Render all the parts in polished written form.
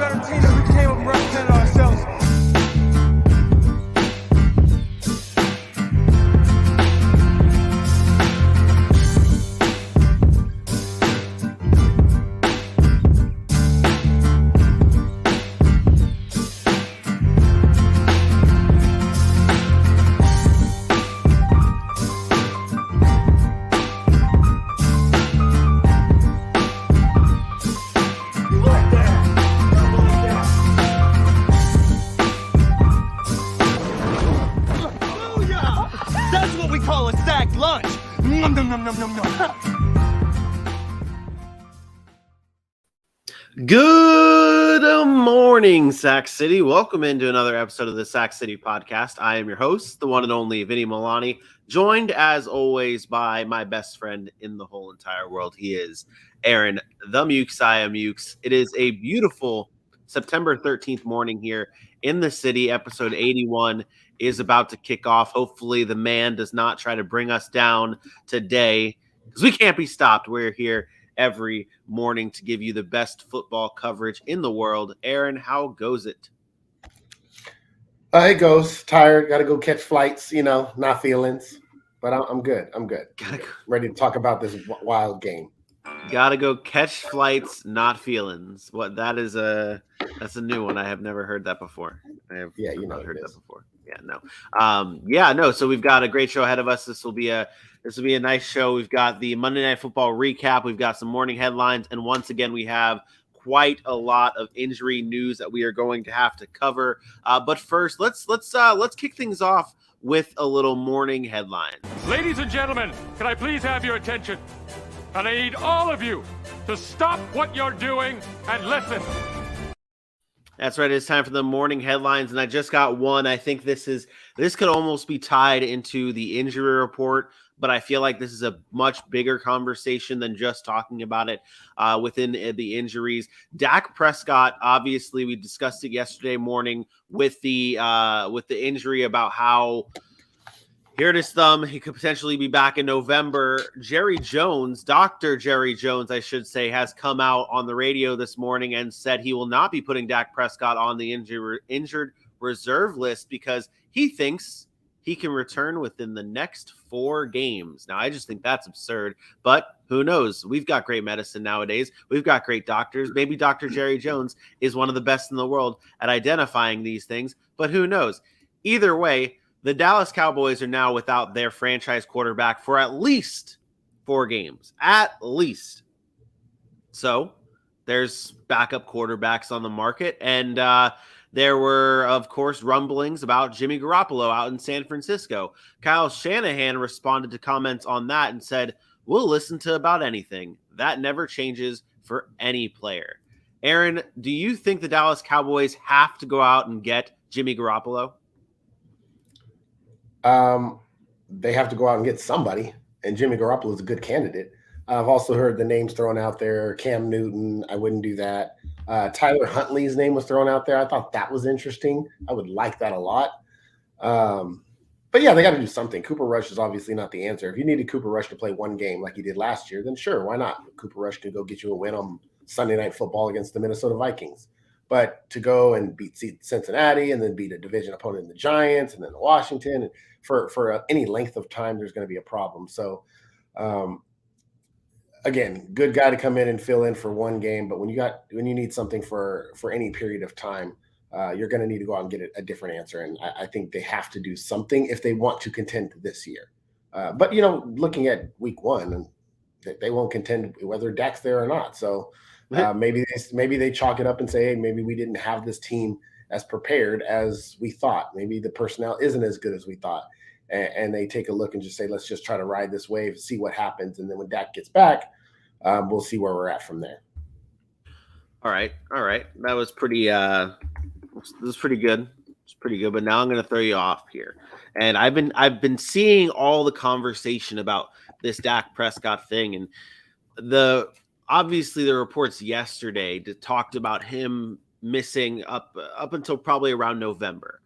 better team if we came up and represented ourselves. Good morning, Sac City. Welcome into another episode of the Sac City podcast. I am your host, the one and only Vinny Milani, joined as always by my best friend in the whole entire world. He is Aaron, the Mukesiah Mukes. It is a beautiful September 13th morning here in the city. Episode 81 is about to kick off. Hopefully the man does not try to bring us down today because we can't be stopped. We're here every morning to give you the best football coverage in the world. Aaron, how goes it? It goes. Tired. Got to go catch flights, not feelings. But I'm good. I'm good. Ready to talk about this wild game. Gotta go catch flights, not feelings. What that is that's a new one. I have never heard that before. Heard that before. Yeah, no. So we've got a great show ahead of us. This will be a nice show. We've got the Monday Night Football recap. We've got some morning headlines, and once again, we have quite a lot of injury news that we are going to have to cover. But first, let's kick things off with a little morning headline. Ladies and gentlemen, can I please have your attention? And I need all of you to stop what you're doing and listen. That's right. It's time for the morning headlines, and I just got one. I think this could almost be tied into the injury report, but I feel like this is a much bigger conversation than just talking about it within the injuries. Dak Prescott, obviously, we discussed it yesterday morning with the injury about how here it is thumb. He could potentially be back in November. Dr. Jerry Jones, I should say, has come out on the radio this morning and said he will not be putting Dak Prescott on the injured reserve list because he thinks he can return within the next 4 games. Now, I just think that's absurd, but who knows? We've got great medicine nowadays. We've got great doctors. Maybe Dr. Jerry Jones is one of the best in the world at identifying these things, but who knows? Either way, the Dallas Cowboys are now without their franchise quarterback for at least 4 games. At least. So there's backup quarterbacks on the market. And there were, of course, rumblings about Jimmy Garoppolo out in San Francisco. Kyle Shanahan responded to comments on that and said, "We'll listen to about anything. That never changes for any player." Aaron, do you think the Dallas Cowboys have to go out and get Jimmy Garoppolo? They have to go out and get somebody, and Jimmy Garoppolo is a good candidate. I've also heard the names thrown out there. Cam Newton, I wouldn't do that. Tyler Huntley's name was thrown out there. I thought that was interesting. I would like that a lot. But yeah, they got to do something. Cooper Rush is obviously not the answer. If you needed Cooper Rush to play 1 game like he did last year, then sure, why not? Cooper Rush could go get you a win on Sunday Night Football against the Minnesota Vikings. But to go and beat Cincinnati and then beat a division opponent in the Giants and then Washington, and for any length of time, there's going to be a problem. So, again, good guy to come in and fill in for 1 game. But when you need something for any period of time, you're going to need to go out and get a different answer. And I think they have to do something if they want to contend this year. But looking at week 1, they won't contend whether Dak's there or not. So. Maybe they chalk it up and say, hey, maybe we didn't have this team as prepared as we thought. Maybe the personnel isn't as good as we thought. And they take a look and just say, let's just try to ride this wave, see what happens. And then when Dak gets back, we'll see where we're at from there. All right. That was pretty good. It's pretty good. But now I'm going to throw you off here. And I've been seeing all the conversation about this Dak Prescott thing, and obviously the reports yesterday talked about him missing up until probably around November.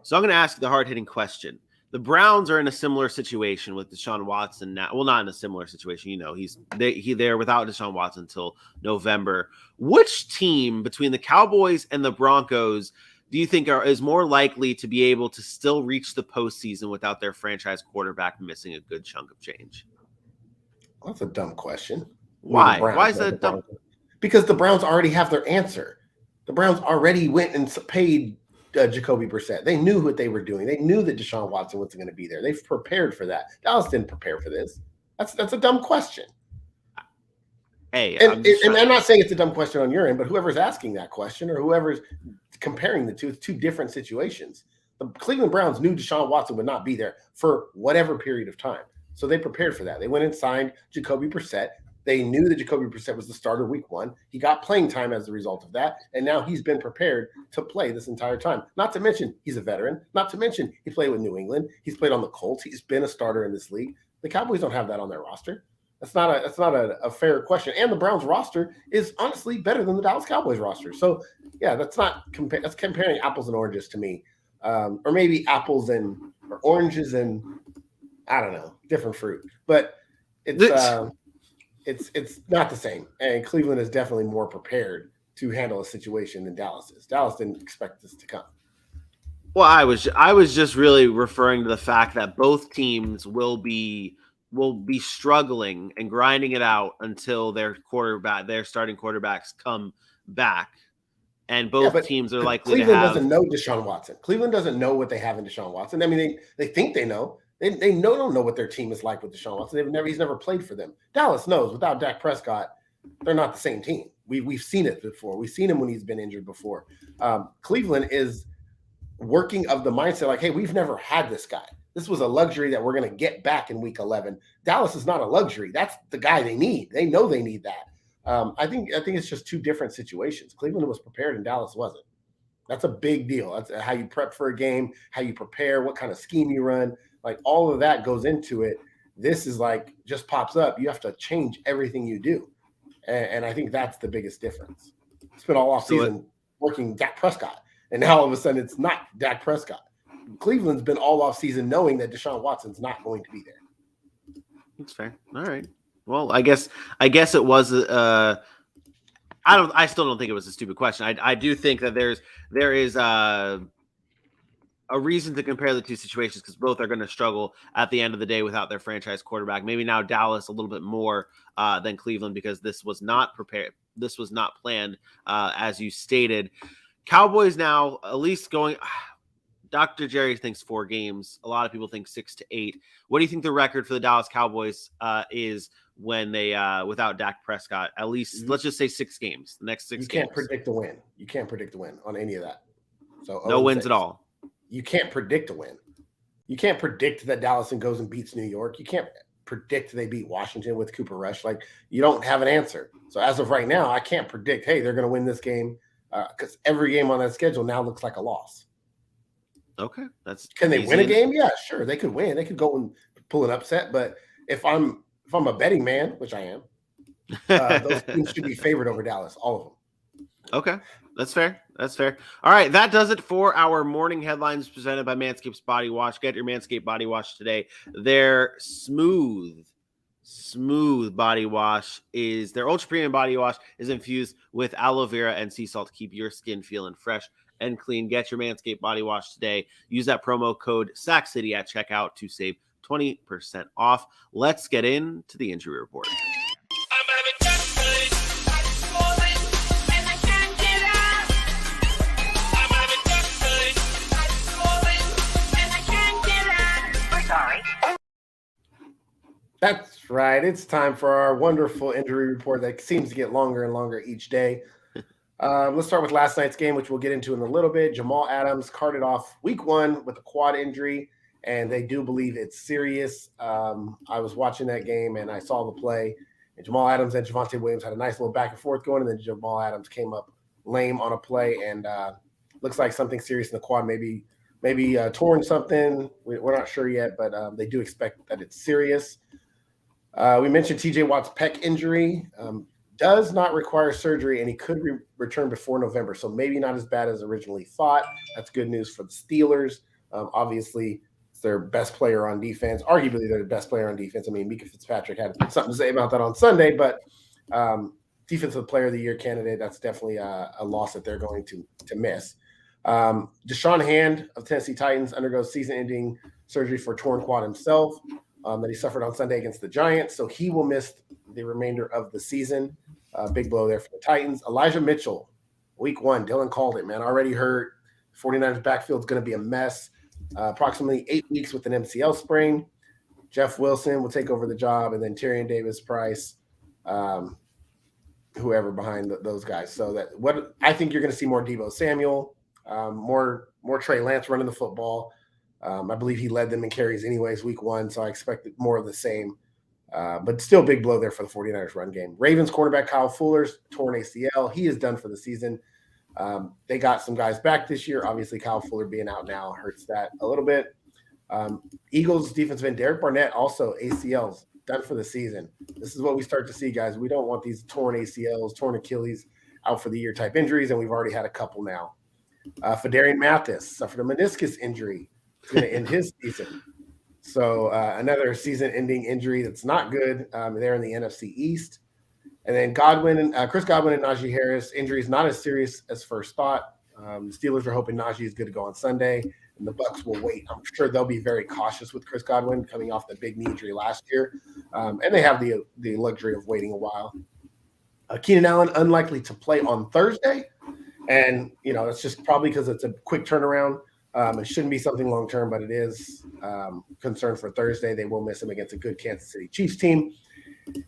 So I'm going to ask the hard-hitting question. The Browns are in a similar situation with Deshaun Watson now. Well, not in a similar situation. You know, he's there without Deshaun Watson until November. Which team between the Cowboys and the Broncos do you think is more likely to be able to still reach the postseason without their franchise quarterback missing a good chunk of change? Well, that's a dumb question. Why? Why is that dumb? Because the Browns already have their answer. The Browns already went and paid Jacoby Brissett. They knew what they were doing. They knew that Deshaun Watson wasn't going to be there. They've prepared for that. Dallas didn't prepare for this. That's a dumb question. Hey, I'm not saying it's a dumb question on your end, but whoever's asking that question or whoever's comparing the two, it's two different situations. The Cleveland Browns knew Deshaun Watson would not be there for whatever period of time. So they prepared for that. They went and signed Jacoby Brissett. They knew that Jacoby Brissett was the starter week 1. He got playing time as a result of that, and now he's been prepared to play this entire time. Not to mention he's a veteran. Not to mention he played with New England. He's played on the Colts. He's been a starter in this league. The Cowboys don't have that on their roster. That's not a fair question. And the Browns roster is honestly better than the Dallas Cowboys roster. So yeah, that's comparing apples and oranges to me, or maybe apples and or oranges and I don't know, different fruit. But it's not the same. And Cleveland is definitely more prepared to handle a situation than Dallas is. Dallas didn't expect this to come. Well, I was just really referring to the fact that both teams will be struggling and grinding it out until their starting quarterbacks come back. And both teams are likely Cleveland to have. Cleveland doesn't know Deshaun Watson. Cleveland doesn't know what they have in Deshaun Watson. I mean, they think they know. They don't know what their team is like with Deshaun Watson. He's never played for them. Dallas knows without Dak Prescott, they're not the same team. We've seen it before. We've seen him when he's been injured before. Cleveland is working of the mindset like, hey, we've never had this guy. This was a luxury that we're going to get back in week 11. Dallas is not a luxury. That's the guy they need. They know they need that. I think it's just two different situations. Cleveland was prepared and Dallas wasn't. That's a big deal. That's how you prep for a game, how you prepare, what kind of scheme you run. Like all of that goes into it. This is like just pops up. You have to change everything you do. And I think that's the biggest difference. Spent all offseason working Dak Prescott. And now all of a sudden it's not Dak Prescott. Cleveland's been all offseason knowing that Deshaun Watson's not going to be there. That's fair. All right. Well, I guess it was I still don't think it was a stupid question. I do think that there is a reason to compare the two situations because both are going to struggle at the end of the day without their franchise quarterback. Maybe now Dallas a little bit more than Cleveland because this was not prepared. This was not planned, as you stated. Cowboys now at least going. Dr. Jerry thinks 4 games. A lot of people think 6 to 8. What do you think the record for the Dallas Cowboys is when they without Dak Prescott? At least let's just say 6 games. The next 6 You games. can't predict the win. You can't predict the win on any of that. So no wins at all. You can't predict a win. You can't predict that Dallas goes and beats New York. You can't predict they beat Washington with Cooper Rush. Like you don't have an answer. So as of right now, I can't predict, hey, they're going to win this game because every game on that schedule now looks like a loss. Okay, can they win a game? Yeah, sure, they could win. They could go and pull an upset. But if I'm a betting man, which I am, those teams should be favored over Dallas, all of them. Okay, that's fair. That's fair. All right, that does it for our morning headlines presented by Manscaped's Body Wash. Get your Manscaped Body Wash today. Their smooth body wash is their ultra premium body wash is infused with aloe vera and sea salt to keep your skin feeling fresh and clean. Get your Manscaped Body Wash today. Use that promo code SACCITY at checkout to save 20% off. Let's get into the injury report. That's right. It's time for our wonderful injury report that seems to get longer and longer each day. Let's start with last night's game, which we'll get into in a little bit. Jamal Adams carted off week 1 with a quad injury, and they do believe it's serious. I was watching that game, and I saw the play. And Jamal Adams and Javonte Williams had a nice little back and forth going, and then Jamal Adams came up lame on a play, and looks like something serious in the quad, maybe torn something. We're not sure yet, but they do expect that it's serious. We mentioned T.J. Watt's pec injury. Does not require surgery, and he could return before November, so maybe not as bad as originally thought. That's good news for the Steelers. Obviously, it's their best player on defense. Arguably, they're the best player on defense. I mean, Mika Fitzpatrick had something to say about that on Sunday, but defensive player of the year candidate, that's definitely a loss that they're going to miss. Deshaun Hand of Tennessee Titans undergoes season-ending surgery for torn quad himself that he suffered on Sunday against the Giants, so he will miss the remainder of the season. Big blow there for the Titans. Elijah Mitchell, week 1, Dylan called it, man, already hurt. 49ers backfield is going to be a mess. Approximately 8 weeks with an MCL sprain. Jeff Wilson will take over the job, and then Tyrion Davis-Price, whoever behind those guys. So that what I think you're going to see more Deebo Samuel, more Trey Lance running the football. I believe he led them in carries anyways week 1, so I expected more of the same. But still big blow there for the 49ers run game. Ravens cornerback Kyle Fuller's torn ACL. He is done for the season. They got some guys back this year. Obviously, Kyle Fuller being out now hurts that a little bit. Eagles defensive end Derek Barnett also ACLs done for the season. This is what we start to see, guys. We don't want these torn ACLs, torn Achilles out for the year type injuries, and we've already had a couple now. Fedarian Mathis suffered a meniscus injury. It's going to end his season. So another season-ending injury that's not good there in the NFC East. And then Chris Godwin and Najee Harris, injuries not as serious as first thought. The Steelers are hoping Najee is good to go on Sunday, and the Bucs will wait. I'm sure they'll be very cautious with Chris Godwin coming off the big knee injury last year, and they have the luxury of waiting a while. Keenan Allen unlikely to play on Thursday, and it's just probably because it's a quick turnaround. It shouldn't be something long term, but it is concern for Thursday. They will miss him against a good Kansas City Chiefs team.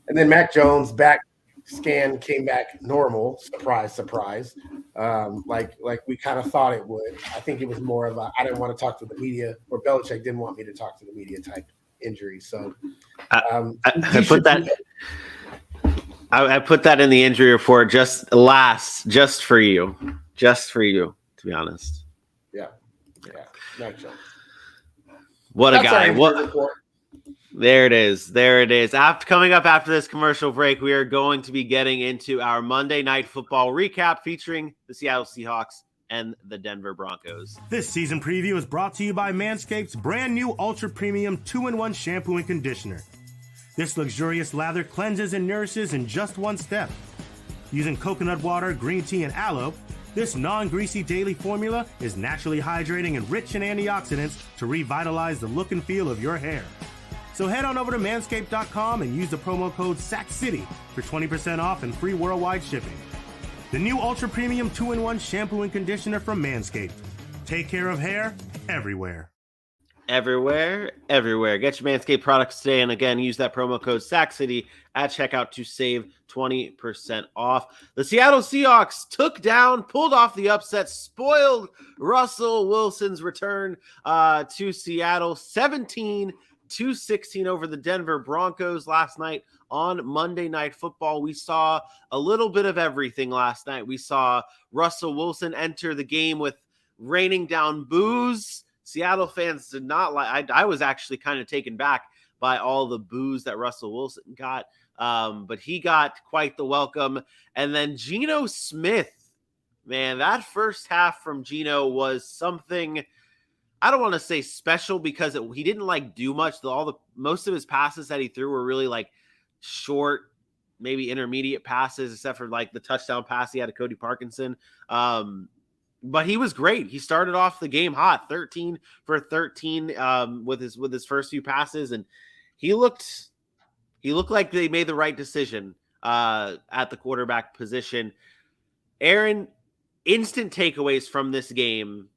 And then Mac Jones back scan came back normal. Surprise, surprise. Like we kind of thought it would. I think it was more of a I didn't want to talk to the media, or Belichick didn't want me to talk to the media type injury. So I put that. I put that in the injury report just for you, to be honest. Yeah, Mac Jones. What a guy! There it is. Coming up after this commercial break, we are going to be getting into our Monday Night Football recap featuring the Seattle Seahawks and the Denver Broncos. This season preview is brought to you by Manscaped's brand new Ultra Premium 2-in-1 shampoo and conditioner. This luxurious lather cleanses and nourishes in just one step. Using coconut water, green tea, and aloe, this non-greasy daily formula is naturally hydrating and rich in antioxidants to revitalize the look and feel of your hair. So head on over to manscaped.com and use the promo code SACCITY for 20% off and free worldwide shipping. The new Ultra Premium 2-in-1 shampoo and conditioner from Manscaped. Take care of hair everywhere. Everywhere. Get your Manscaped products today, and again, use that promo code SACCITY at checkout to save 20% off. The Seattle Seahawks pulled off the upset, spoiled Russell Wilson's return to Seattle, 17-16 over the Denver Broncos last night on Monday Night Football. We saw a little bit of everything last night. We saw Russell Wilson enter the game with raining down boos. Seattle fans did not like. I was actually kind of taken back by all the boos that Russell Wilson got, but he got quite the welcome. And then Geno Smith, man, that first half from Geno was something. I don't want to say special because he didn't do much. Most of his passes that he threw were really short, maybe intermediate passes, except for the touchdown pass he had to Cody Parkinson. But he was great. He started off the game hot, 13 for 13 with his first few passes, and he looked like they made the right decision at the quarterback position. Aaron, instant takeaways from this game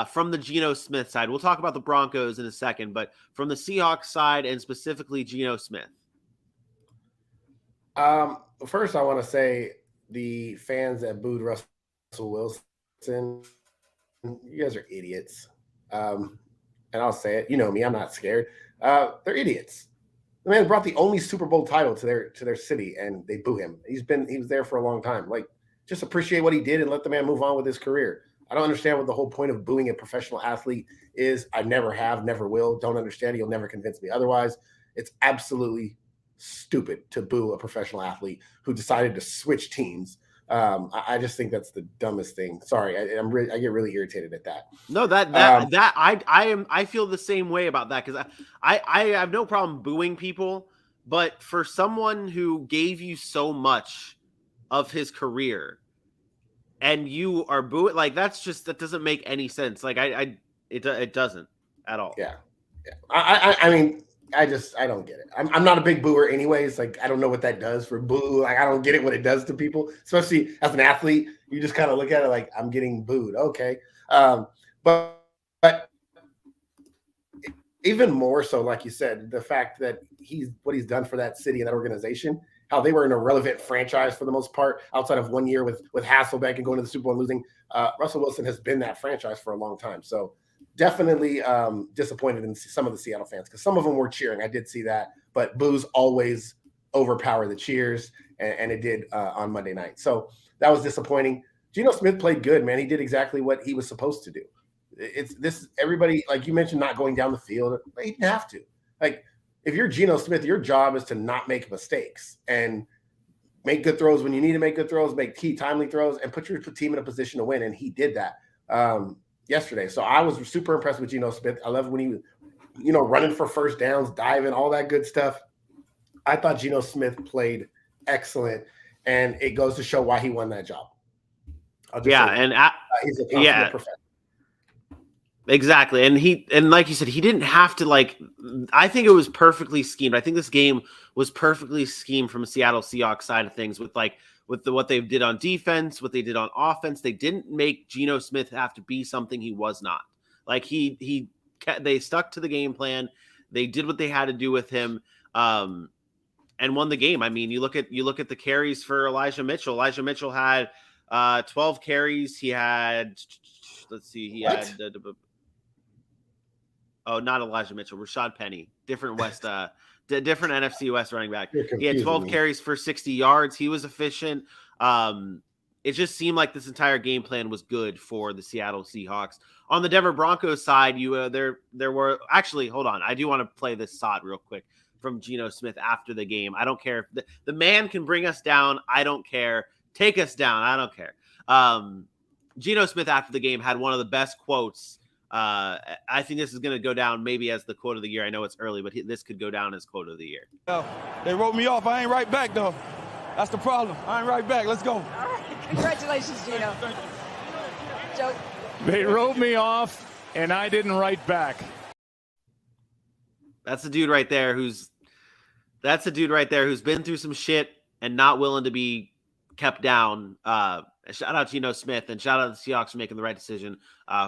from the Geno Smith side. We'll talk about the Broncos in a second, but from the Seahawks side and specifically Geno Smith. First, I want to say the fans that booed Russell Wilson, you guys are idiots. And I'll say it. You know me, I'm not scared. They're idiots. The man brought the only Super Bowl title to their city, and they boo him. He was there for a long time. Just appreciate what he did and let the man move on with his career. I don't understand what the whole point of booing a professional athlete is. I never have, never will. Don't understand it. You'll never convince me otherwise. It's absolutely stupid to boo a professional athlete who decided to switch teams I just think that's the dumbest thing. Sorry, I get really irritated at that. No, I feel the same way about that, because I have no problem booing people, but for someone who gave you so much of his career and you are booing, like, that doesn't make any sense. Like, it doesn't at all. Yeah. I mean, I don't get it. I'm not a big booer anyways. Like, I don't know what that does for boo. Like, I don't get it, what it does to people, especially as an athlete. You just kind of look at it like, I'm getting booed. Okay. But even more so, like you said, the fact that what he's done for that city and that organization, how they were an irrelevant franchise for the most part, outside of 1 year with Hasselbeck and going to the Super Bowl and losing. Russell Wilson has been that franchise for a long time. So definitely disappointed in some of the Seattle fans, because some of them were cheering. I did see that, but boos always overpower the cheers, and it did on Monday night. So that was disappointing. Geno Smith played good, man. He did exactly what he was supposed to do. Everybody, like you mentioned, not going down the field. He didn't have to. Like, if you're Geno Smith, your job is to not make mistakes and make good throws when you need to make good throws, make key timely throws, and put your team in a position to win. And he did that yesterday. So I was super impressed with Geno Smith. I love when he was, running for first downs, diving, all that good stuff. I thought Geno Smith played excellent, and it goes to show why he won that job. He's a consummate professional. Exactly. And like you said, he didn't have to, like, I think it was perfectly schemed. I think this game was perfectly schemed from a Seattle Seahawks side of things with what they did on defense, what they did on offense. They didn't make Geno Smith have to be something he was not. Like, they stuck to the game plan. They did what they had to do with him, and won the game. I mean, you look at the carries for Elijah Mitchell. Elijah Mitchell had 12 carries. He had, not Elijah Mitchell, Rashad Penny, different different NFC West running back. He had 12 carries for 60 yards. He was efficient. It just seemed like this entire game plan was good for the Seattle Seahawks. On the Denver Broncos side, there were actually, hold on, I do want to play this SOT real quick from Geno Smith after the game. I don't care if the man can bring us down. I don't care. Take us down. I don't care. Geno Smith after the game had one of the best quotes. I think this is going to go down maybe as the quote of the year. I know it's early, but this could go down as quote of the year. They wrote me off. I ain't right back, though. That's the problem. I ain't right back. Let's go. All right. Congratulations, Geno. Joe. They wrote me off, and I didn't write back. That's the dude right there who's been through some shit and not willing to be kept down. Shout out to Geno Smith, and shout out to the Seahawks for making the right decision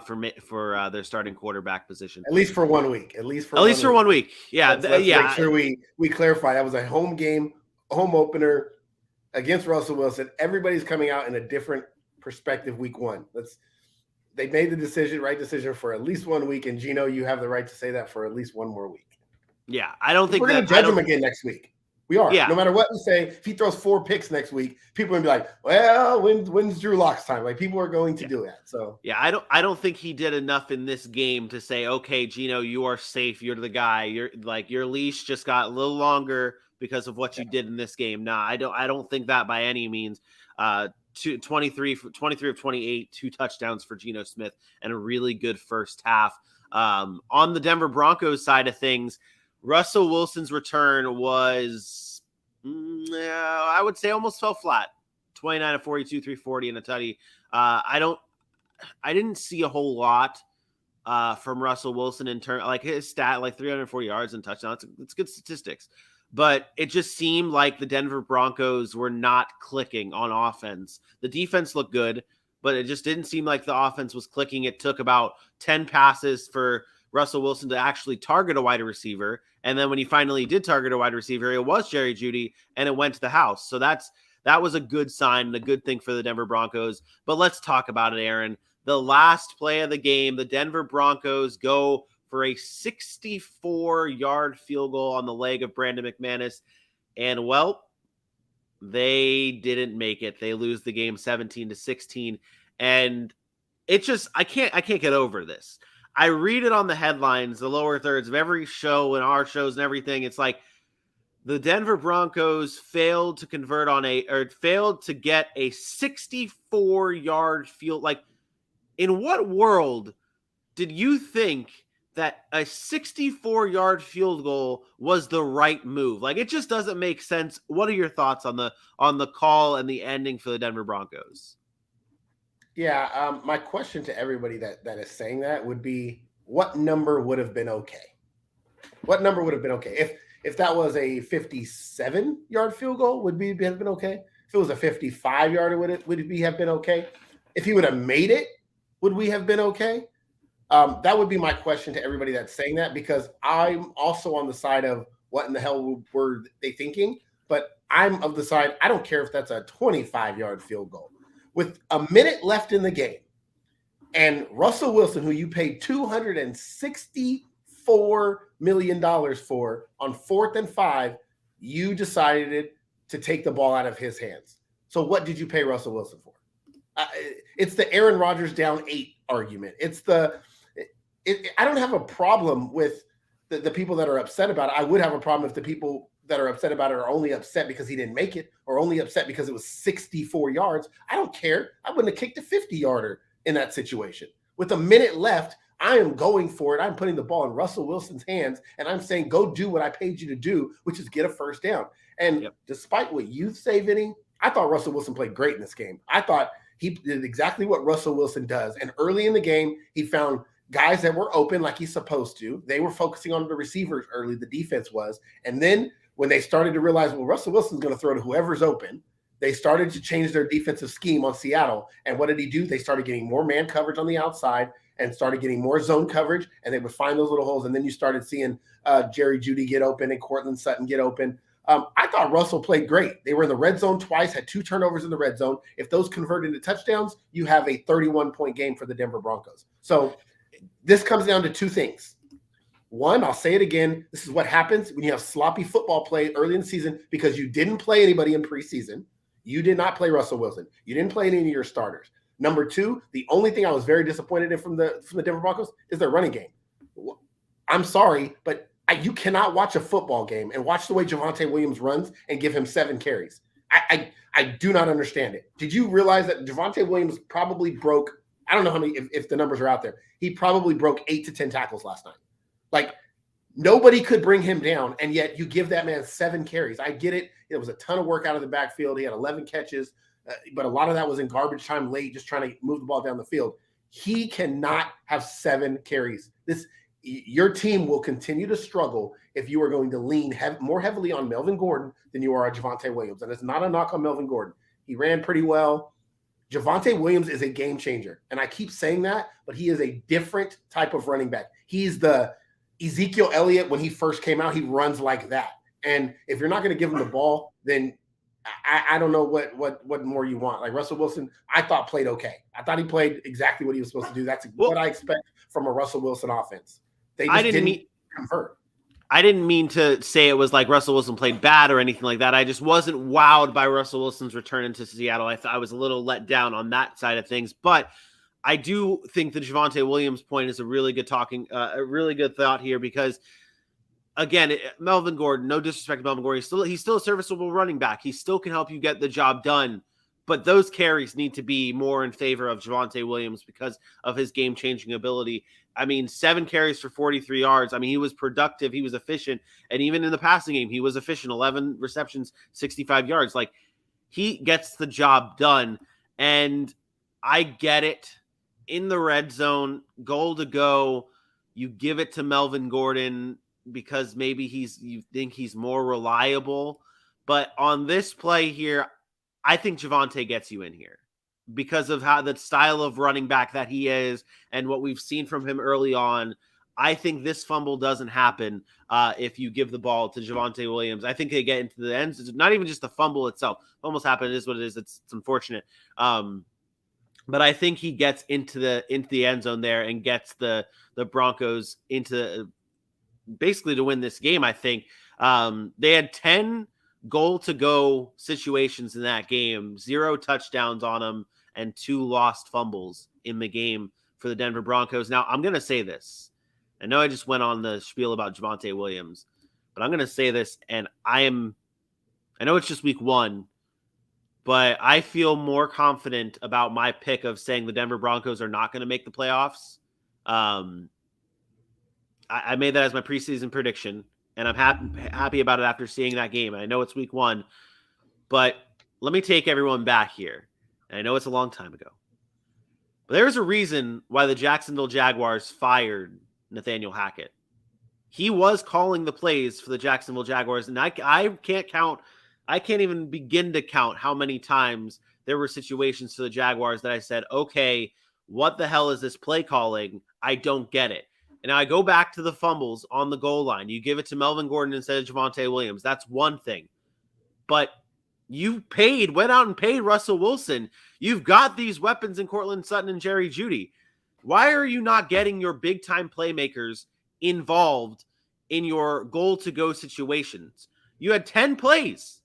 for their starting quarterback position. At least for 1 week. At least for 1 week. Yeah, let's make sure we clarify. That was a home game, home opener against Russell Wilson. Everybody's coming out in a different perspective week one. They made the right decision for at least 1 week, and Geno, you have the right to say that for at least one more week. Yeah, I don't think we're going to judge him again next week. We are. Yeah. No matter what we say, if he throws 4 picks next week, people are going to be like, well, when's Drew Lock's time? Like, people are going to do that. So yeah, I don't think he did enough in this game to say, okay, Geno, you are safe. You're the guy. You're like, your leash just got a little longer because of what you did in this game. Nah, I don't think that by any means. 23 of 28, 2 touchdowns for Geno Smith, and a really good first half. On the Denver Broncos side of things, Russell Wilson's return was, I would say, almost fell flat. 29 of 42, 340 and a tutty. I didn't see a whole lot from Russell Wilson in turn, like his stat, like 340 yards and touchdowns. It's good statistics, but it just seemed like the Denver Broncos were not clicking on offense. The defense looked good, but it just didn't seem like the offense was clicking. It took about 10 passes for Russell Wilson to actually target a wide receiver. And then when he finally did target a wide receiver, it was Jerry Jeudy, and it went to the house. So that was a good sign and a good thing for the Denver Broncos. But let's talk about it, Aaron. The last play of the game, the Denver Broncos go for a 64-yard field goal on the leg of Brandon McManus. And, well, they didn't make it. They lose the game 17-16. And it just, I can't get over this. I read it on the headlines, the lower thirds of every show and our shows and everything. It's like the Denver Broncos failed to get a 64-yard field. Like, in what world did you think that a 64-yard field goal was the right move? Like, it just doesn't make sense. What are your thoughts on the call and the ending for the Denver Broncos? Yeah, my question to everybody that is saying that would be, what number would have been okay? What number would have been okay? If that was a 57-yard field goal, would have been okay? If it was a 55-yarder, would it have been okay? If he would have made it, would we have been okay? That would be my question to everybody that's saying that, because I'm also on the side of what in the hell were they thinking? But I'm of the side, I don't care if that's a 25-yard field goal. With a minute left in the game, and Russell Wilson, who you paid $264 million for, on 4th and 5, you decided to take the ball out of his hands. So what did you pay Russell Wilson for? It's the Aaron Rodgers down 8 argument. I don't have a problem with the people that are upset about it. I would have a problem if the people that are upset about it are only upset because he didn't make it, or only upset because it was 64 yards. I don't care. I wouldn't have kicked a 50-yarder in that situation. With a minute left, I am going for it. I'm putting the ball in Russell Wilson's hands, and I'm saying, go do what I paid you to do, which is get a first down. And despite what you say, Vinny, I thought Russell Wilson played great in this game. I thought he did exactly what Russell Wilson does. And early in the game, he found guys that were open like he's supposed to. They were focusing on the receivers early, the defense was. And then when they started to realize, well, Russell Wilson's going to throw to whoever's open, they started to change their defensive scheme on Seattle. And what did he do? They started getting more man coverage on the outside and started getting more zone coverage, and they would find those little holes. And then you started seeing Jerry Jeudy get open and Cortland Sutton get open. I thought Russell played great. They were in the red zone twice, had 2 turnovers in the red zone. If those converted into touchdowns, you have a 31-point game for the Denver Broncos. So this comes down to 2 things. One, I'll say it again, this is what happens when you have sloppy football play early in the season because you didn't play anybody in preseason. You did not play Russell Wilson. You didn't play any of your starters. Number 2, the only thing I was very disappointed in from the Denver Broncos is their running game. I'm sorry, but you cannot watch a football game and watch the way Javonte Williams runs and give him 7 carries. I do not understand it. Did you realize that Javonte Williams probably broke, I don't know how many, if the numbers are out there, he probably broke 8 to 10 tackles last night. Like, nobody could bring him down, and yet you give that man 7 carries. I get it. It was a ton of work out of the backfield. He had 11 catches, but a lot of that was in garbage time late, just trying to move the ball down the field. He cannot have 7 carries. Your team will continue to struggle if you are going to lean more heavily on Melvin Gordon than you are on Javonte Williams. And it's not a knock on Melvin Gordon. He ran pretty well. Javonte Williams is a game changer. And I keep saying that, but he is a different type of running back. He's the Ezekiel Elliott when he first came out. He runs like that. And if you're not going to give him the ball, then I don't know what more you want. Like Russell Wilson, I thought played okay. I thought he played exactly what he was supposed to do. That's what I expect from a Russell Wilson offense. They just didn't convert. I didn't mean to say it was like Russell Wilson played bad or anything like that. I just wasn't wowed by Russell Wilson's return into Seattle. I thought I was a little let down on that side of things, but I do think the Javonte Williams point is a really good thought here because, again, Melvin Gordon, no disrespect to Melvin Gordon, he's still a serviceable running back. He still can help you get the job done, but those carries need to be more in favor of Javonte Williams because of his game-changing ability. I mean, 7 carries for 43 yards. I mean, he was productive. He was efficient. And even in the passing game, he was efficient. 11 receptions, 65 yards. Like, he gets the job done. And I get it. In the red zone, goal to go, you give it to Melvin Gordon because maybe you think he's more reliable. But on this play here, I think Javonte gets you in here because of how the style of running back that he is and what we've seen from him early on. I think this fumble doesn't happen if you give the ball to Javonte Williams. I think they get into the end. It's not even just the fumble itself. Almost happened. It is what it is. It's unfortunate. But I think he gets into the end zone there and gets the Broncos into basically to win this game. I think they had 10 goal to go situations in that game, 0 touchdowns on them, and 2 lost fumbles in the game for the Denver Broncos. Now, I'm going to say this. I know I just went on the spiel about Javonte Williams, but I'm going to say this, and I know it's just week 1, but I feel more confident about my pick of saying the Denver Broncos are not going to make the playoffs. I made that as my preseason prediction, and I'm happy about it after seeing that game. And I know it's week 1, but let me take everyone back here. And I know it's a long time ago, but there's a reason why the Jacksonville Jaguars fired Nathaniel Hackett. He was calling the plays for the Jacksonville Jaguars, and I can't even begin to count how many times there were situations to the Jaguars that I said, okay, what the hell is this play calling? I don't get it. And I go back to the fumbles on the goal line. You give it to Melvin Gordon instead of Javonte Williams. That's one thing. But you went out and paid Russell Wilson. You've got these weapons in Cortland Sutton and Jerry Jeudy. Why are you not getting your big-time playmakers involved in your goal-to-go situations? You had 10 plays,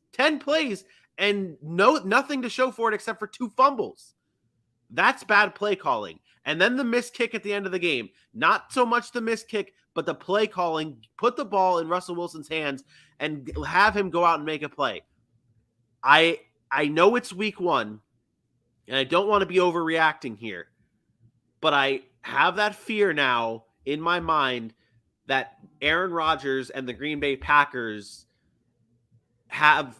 and nothing to show for it except for 2 fumbles. That's bad play calling. And then the missed kick at the end of the game. Not so much the missed kick, but the play calling. Put the ball in Russell Wilson's hands and have him go out and make a play. I know it's week 1, and I don't want to be overreacting here, but I have that fear now in my mind that Aaron Rodgers and the Green Bay Packers have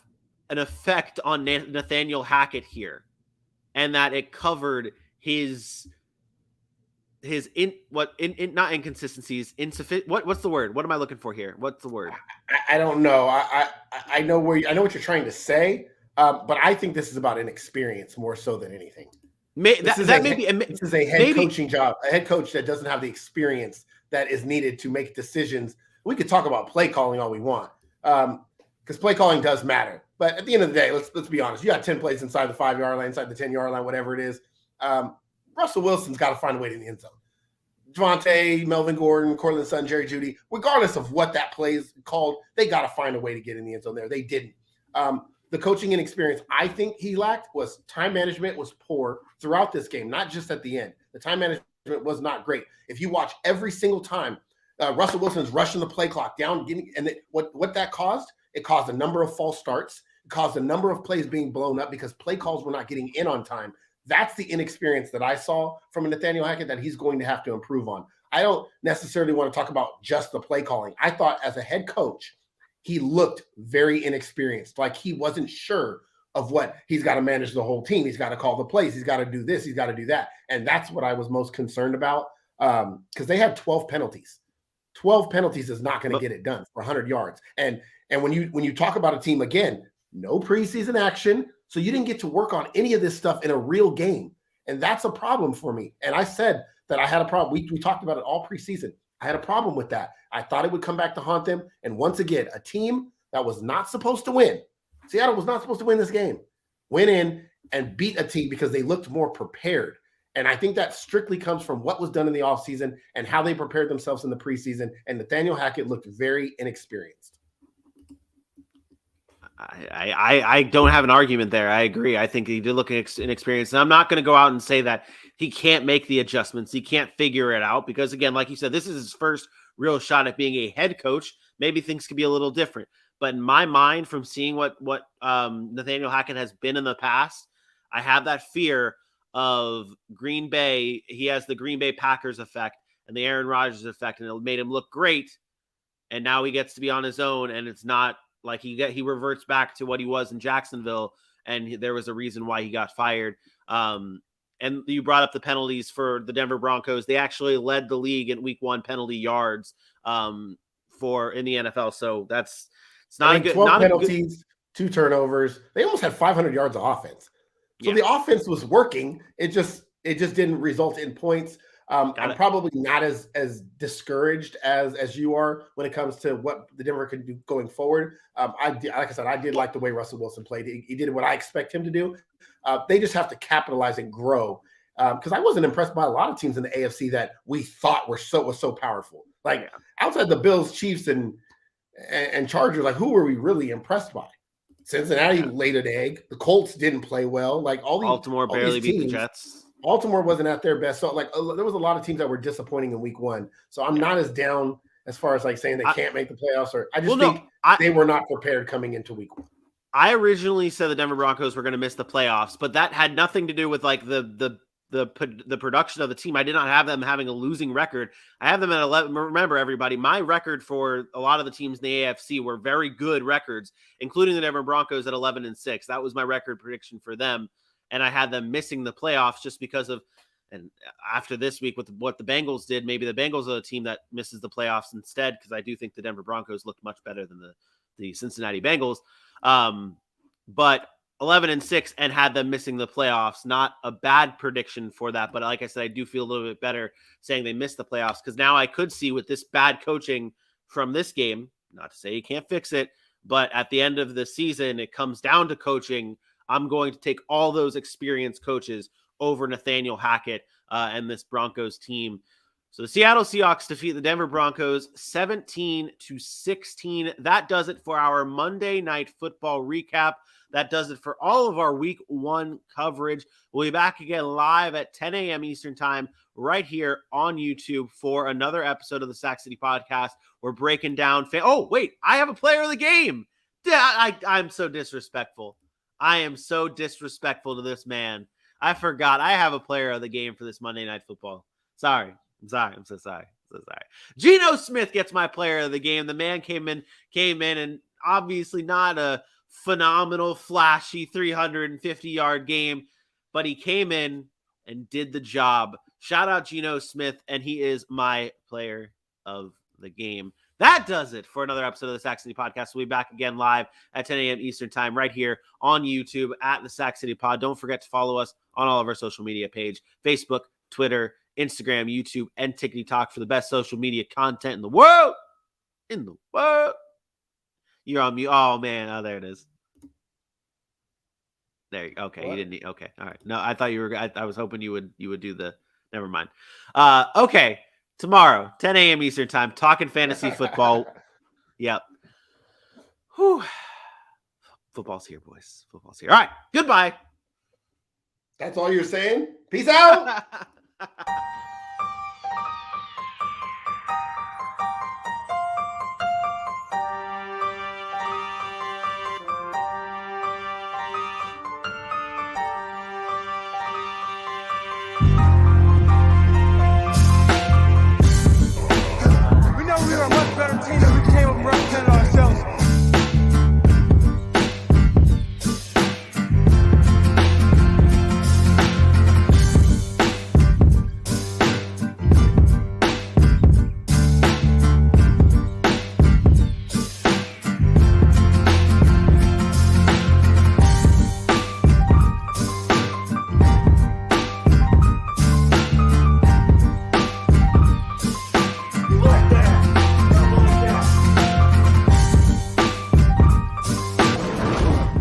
an effect on Nathaniel Hackett here, and that it covered his not inconsistencies, insufficient. What's the word? What am I looking for here? What's the word? I don't know. I know I know what you're trying to say, but I think this is about inexperience more so than anything. This is a head coaching job. A head coach that doesn't have the experience that is needed to make decisions. We could talk about play calling all we want, because play calling does matter. But at the end of the day, let's be honest. You got 10 plays inside the 5-yard line, inside the 10-yard line, whatever it is. Russell Wilson's got to find a way to the end zone. Javonte, Melvin Gordon, Cortland Sutton, Jerry Jeudy, regardless of what that play is called, they got to find a way to get in the end zone there. They didn't. The coaching and experience I think he lacked was time management was poor throughout this game, not just at the end. The time management was not great. If you watch every single time, Russell Wilson's rushing the play clock down, what that caused? It caused a number of false starts. It caused a number of plays being blown up because play calls were not getting in on time. That's the inexperience that I saw from Nathaniel Hackett that he's going to have to improve on. I don't necessarily want to talk about just the play calling. I thought as a head coach, he looked very inexperienced, like he wasn't sure of what he's got to manage the whole team. He's got to call the plays. He's got to do this. He's got to do that. And that's what I was most concerned about, because they had 12 penalties. 12 penalties is not going to get it done for 100 yards. And when you talk about a team, again, no preseason action, so you didn't get to work on any of this stuff in a real game. And that's a problem for me. And I said that I had a problem. We talked about it all preseason. I had a problem with that. I thought it would come back to haunt them. And once again, a team that was not supposed to win, Seattle was not supposed to win this game, went in and beat a team because they looked more prepared. And I think that strictly comes from what was done in the offseason and how they prepared themselves in the preseason. And Nathaniel Hackett looked very inexperienced. I don't have an argument there. I agree. I think he did look inexperienced. And I'm not going to go out and say that he can't make the adjustments. He can't figure it out because, again, like you said, this is his first real shot at being a head coach. Maybe things could be a little different. But in my mind, from seeing what Nathaniel Hackett has been in the past, I have that fear of Green Bay. He has the Green Bay Packers effect and the Aaron Rodgers effect, and it made him look great. And now he gets to be on his own, and it's not like he reverts back to what he was in Jacksonville, and there was a reason why he got fired. And you brought up the penalties for the Denver Broncos. They actually led the league in week 1 penalty yards in the NFL. So it's not a good 12 penalties, 2 turnovers. They almost had 500 yards of offense. So the offense was working. It just didn't result in points. I'm probably not as discouraged as you are when it comes to what the Denver could do going forward. Like I said, I did like the way Russell Wilson played. He did what I expect him to do. They just have to capitalize and grow. Because I wasn't impressed by a lot of teams in the AFC that we thought was so powerful. Like outside the Bills, Chiefs, and Chargers, like who were we really impressed by? Cincinnati laid an egg. The Colts didn't play well. Like Baltimore barely beat the Jets. Baltimore wasn't at their best. So there was a lot of teams that were disappointing in week 1. So I'm not as down as far as like saying they can't make the playoffs. Or I just think they were not prepared coming into week 1. I originally said the Denver Broncos were going to miss the playoffs, but that had nothing to do with like the production of the team. I did not have them having a losing record. I have them at 11. Remember, everybody, my record for a lot of the teams in the AFC were very good records, including the Denver Broncos at 11-6. That was my record prediction for them. And I had them missing the playoffs just because of, and after this week with what the Bengals did, maybe the Bengals are the team that misses the playoffs instead, because I do think the Denver Broncos looked much better than the Cincinnati Bengals. But 11-6 and had them missing the playoffs. Not a bad prediction for that. But like I said, I do feel a little bit better saying they missed the playoffs, because now I could see with this bad coaching from this game, not to say you can't fix it, but at the end of the season, it comes down to coaching. I'm going to take all those experienced coaches over Nathaniel Hackett and this Broncos team. So the Seattle Seahawks defeat the Denver Broncos 17-16. That does it for our Monday Night Football recap. That does it for all of our Week 1 coverage. We'll be back again live at 10 a.m. Eastern Time right here on YouTube for another episode of the Sac City Podcast. We're breaking down oh, wait, I have a player of the game. I'm so disrespectful. I am so disrespectful to this man. I forgot I have a player of the game for this Monday Night Football. Sorry. I'm so sorry. Geno Smith gets my player of the game. The man came in and obviously not a phenomenal, flashy 350-yard game, but he came in and did the job. Shout out Geno Smith, and he is my player of the game. That does it for another episode of the Sac City Podcast. We'll be back again live at 10 a.m. Eastern Time right here on YouTube at the Sac City Pod. Don't forget to follow us on all of our social media page, Facebook, Twitter, Instagram, YouTube, and TikTok for the best social media content in the world. You're on mute. Oh, man. Oh, there it is. There you go. Okay. What? You didn't need. Okay. All right. No, I thought you were. I was hoping you would do the. Never mind. Okay. Tomorrow, 10 a.m. Eastern Time, talking fantasy football. Yep. Whew. Football's here, boys. Football's here. All right. Goodbye. That's all you're saying? Peace out.